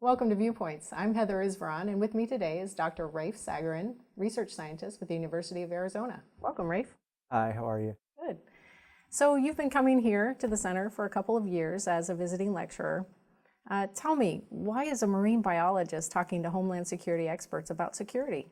Welcome to Viewpoints. I'm Heather Isvaron, and with me today is Dr. Rafe Sagarin, research scientist with the University of Arizona. Welcome, Rafe. Hi, how are you? Good. So you've been coming here to the center for a couple of years as a visiting lecturer. Tell me, why is a marine biologist talking to Homeland Security experts about security?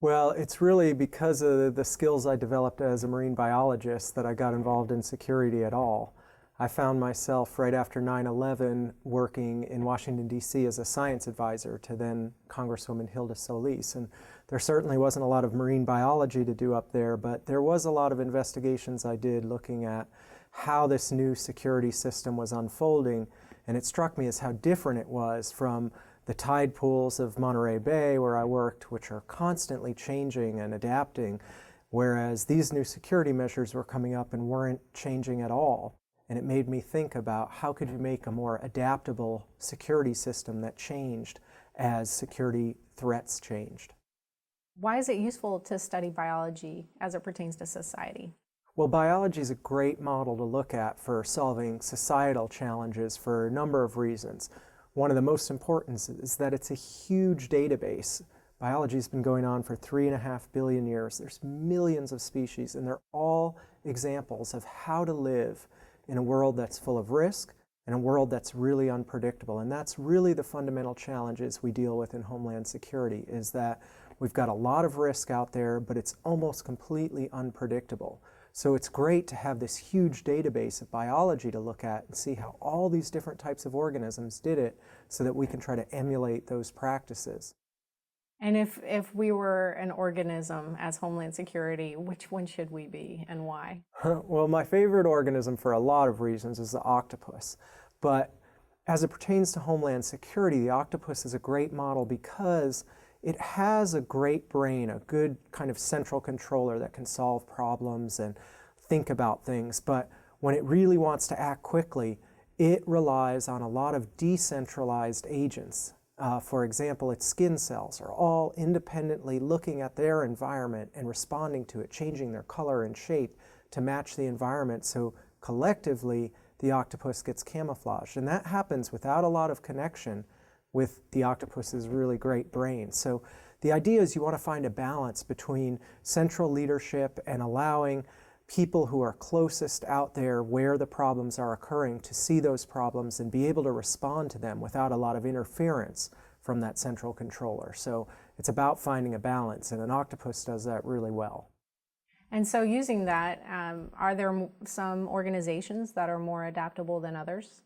Well, it's really because of the skills I developed as a marine biologist that I got involved in security at all. I found myself right after 9/11 working in Washington, D.C. as a science advisor to then Congresswoman Hilda Solis. And there certainly wasn't a lot of marine biology to do up there, but there was a lot of investigations I did looking at how this new security system was unfolding. And it struck me as how different it was from the tide pools of Monterey Bay where I worked, which are constantly changing and adapting, whereas these new security measures were coming up and weren't changing at all. And it made me think about how could you make a more adaptable security system that changed as security threats changed. Why is it useful to study biology as it pertains to society? Well, biology is a great model to look at for solving societal challenges for a number of reasons. One of the most important is that it's a huge database. Biology has been going on for 3.5 billion years. There's millions of species, and they're all examples of how to live in a world that's full of risk and a world that's really unpredictable. And that's really the fundamental challenges we deal with in Homeland Security, is that we've got a lot of risk out there, but it's almost completely unpredictable. So it's great to have this huge database of biology to look at and see how all these different types of organisms did it so that we can try to emulate those practices. And if we were an organism as Homeland Security, which one should we be and why? Well, my favorite organism for a lot of reasons is the octopus. But as it pertains to Homeland Security, the octopus is a great model because it has a great brain, a good kind of central controller that can solve problems and think about things. But when it really wants to act quickly, it relies on a lot of decentralized agents. For example, its skin cells are all independently looking at their environment and responding to it, changing their color and shape to match the environment. So collectively, the octopus gets camouflaged. And that happens without a lot of connection with the octopus's really great brain. So the idea is you want to find a balance between central leadership and allowing people who are closest out there where the problems are occurring to see those problems and be able to respond to them without a lot of interference from that central controller. So it's about finding a balance, and an octopus does that really well. And so using that, are there some organizations that are more adaptable than others?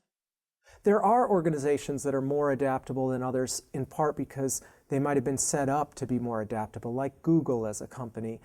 There are organizations that are more adaptable than others, in part because they might have been set up to be more adaptable, like Google as a company.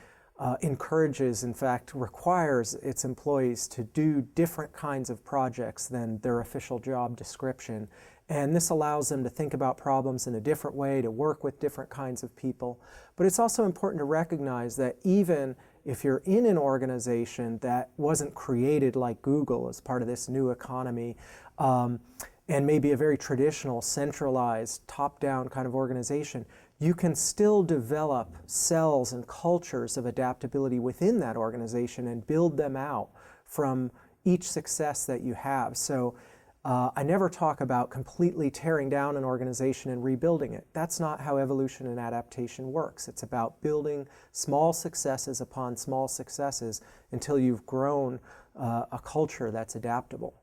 Encourages, in fact, requires its employees to do different kinds of projects than their official job description. And this allows them to think about problems in a different way, to work with different kinds of people. But it's also important to recognize that even if you're in an organization that wasn't created like Google as part of this new economy, and maybe a very traditional, centralized, top-down kind of organization, you can still develop cells and cultures of adaptability within that organization and build them out from each success that you have. So I never talk about completely tearing down an organization and rebuilding it. That's not how evolution and adaptation works. It's about building small successes upon small successes until you've grown a culture that's adaptable.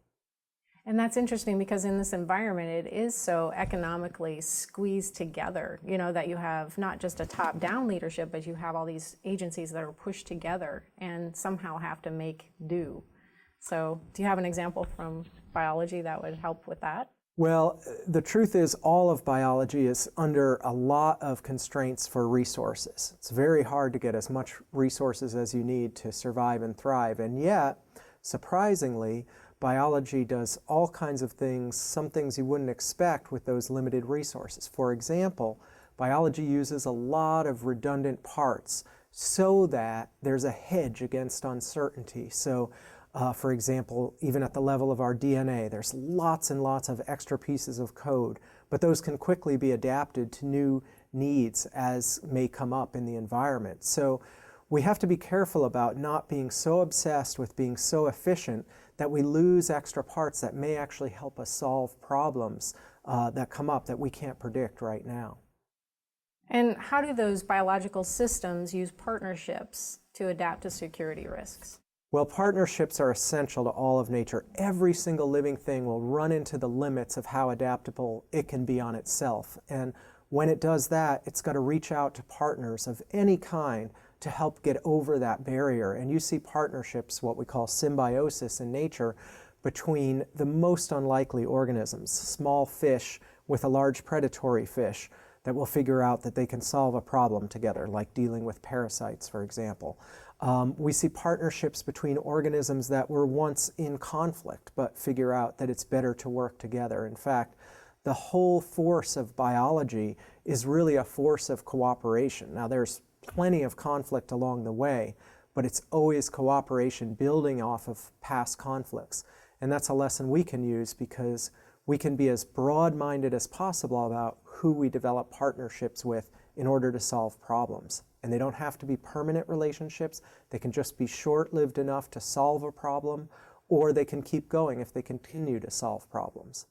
And that's interesting because in this environment, it is so economically squeezed together, that you have not just a top-down leadership, but you have all these agencies that are pushed together and somehow have to make do. So do you have an example from biology that would help with that? Well, the truth is all of biology is under a lot of constraints for resources. It's very hard to get as much resources as you need to survive and thrive. And yet, surprisingly, biology does all kinds of things, some things you wouldn't expect with those limited resources. For example, biology uses a lot of redundant parts so that there's a hedge against uncertainty. So, for example, even at the level of our DNA, there's lots and lots of extra pieces of code, but those can quickly be adapted to new needs as may come up in the environment. So we have to be careful about not being so obsessed with being so efficient that we lose extra parts that may actually help us solve problems that come up that we can't predict right now. And how do those biological systems use partnerships to adapt to security risks? Well, partnerships are essential to all of nature. Every single living thing will run into the limits of how adaptable it can be on itself. And when it does that, it's got to reach out to partners of any kind to help get over that barrier. And you see partnerships, what we call symbiosis in nature, between the most unlikely organisms, small fish with a large predatory fish, that will figure out that they can solve a problem together, like dealing with parasites, for example. We see partnerships between organisms that were once in conflict, but figure out that it's better to work together. In fact, the whole force of biology is really a force of cooperation. Now, there's plenty of conflict along the way, but it's always cooperation building off of past conflicts. And that's a lesson we can use because we can be as broad-minded as possible about who we develop partnerships with in order to solve problems. And they don't have to be permanent relationships. They can just be short-lived enough to solve a problem, or they can keep going if they continue to solve problems.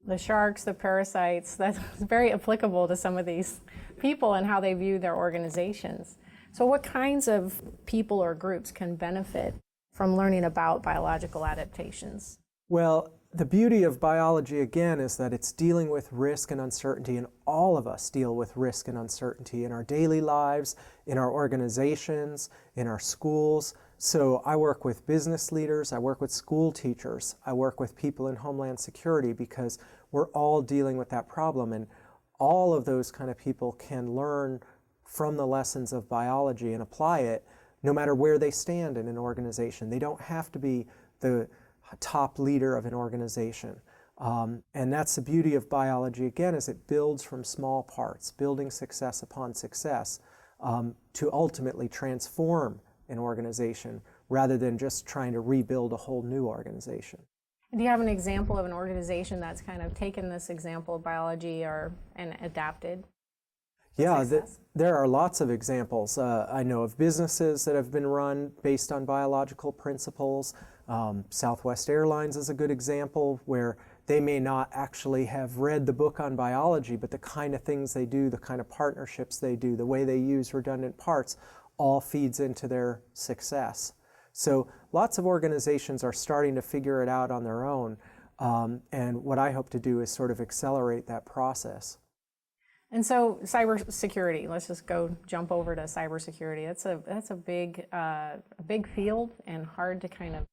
The sharks, the parasites, that's very applicable to some of these people and how they view their organizations. So what kinds of people or groups can benefit from learning about biological adaptations? Well, the beauty of biology, again, is that it's dealing with risk and uncertainty, and all of us deal with risk and uncertainty in our daily lives, in our organizations, in our schools. So I work with business leaders, I work with school teachers, I work with people in Homeland Security because we're all dealing with that problem, and all of those kind of people can learn from the lessons of biology and apply it no matter where they stand in an organization. They don't have to be the top leader of an organization. And that's the beauty of biology, again, is it builds from small parts, building success upon success, to ultimately transform an organization rather than just trying to rebuild a whole new organization. Do you have an example of an organization that's kind of taken this example of biology and adapted? Yeah, there are lots of examples. I know of businesses that have been run based on biological principles. Southwest Airlines is a good example where they may not actually have read the book on biology, but the kind of things they do, the kind of partnerships they do, the way they use redundant parts, all feeds into their success. So lots of organizations are starting to figure it out on their own. And what I hope to do is sort of accelerate that process. And so cybersecurity, let's just jump over to cybersecurity. That's a big field and hard to kind of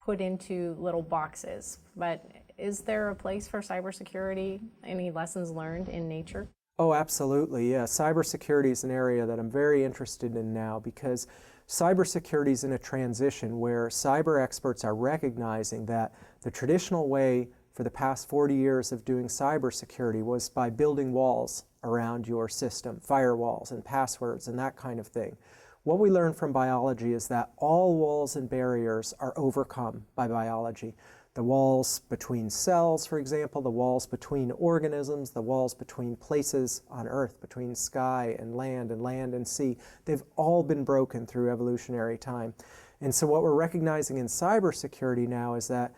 put into little boxes. But is there a place for cybersecurity? Any lessons learned in nature? Oh, absolutely, yeah. Cybersecurity is an area that I'm very interested in now because cybersecurity is in a transition where cyber experts are recognizing that the traditional way for the past 40 years of doing cybersecurity was by building walls around your system, firewalls and passwords and that kind of thing. What we learn from biology is that all walls and barriers are overcome by biology. The walls between cells, for example, the walls between organisms, the walls between places on Earth, between sky and land and sea, they've all been broken through evolutionary time. And so what we're recognizing in cybersecurity now is that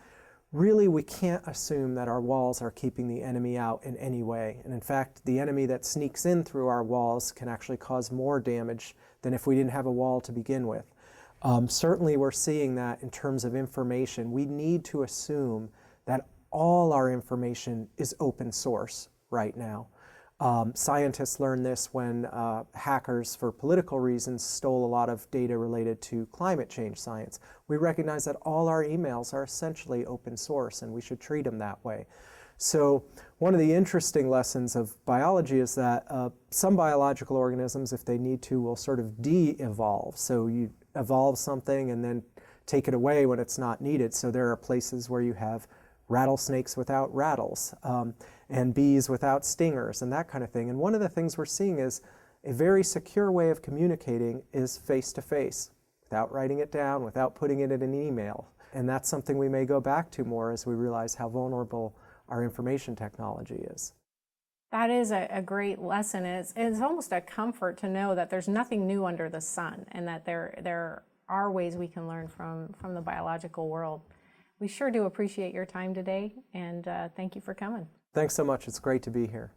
really we can't assume that our walls are keeping the enemy out in any way. And in fact, the enemy that sneaks in through our walls can actually cause more damage than if we didn't have a wall to begin with. Certainly we're seeing that in terms of information. We need to assume that all our information is open source right now. Scientists learned this when hackers, for political reasons, stole a lot of data related to climate change science. We recognize that all our emails are essentially open source and we should treat them that way. So one of the interesting lessons of biology is that some biological organisms, if they need to, will sort of de-evolve. So you evolve something and then take it away when it's not needed. So there are places where you have rattlesnakes without rattles, and bees without stingers, and that kind of thing. And one of the things we're seeing is a very secure way of communicating is face-to-face, without writing it down, without putting it in an email. And that's something we may go back to more as we realize how vulnerable our information technology is. That is a great lesson. It's almost a comfort to know that there's nothing new under the sun and that there are ways we can learn from the biological world. we sure do appreciate your time today, and thank you for coming. Thanks so much. It's great to be here.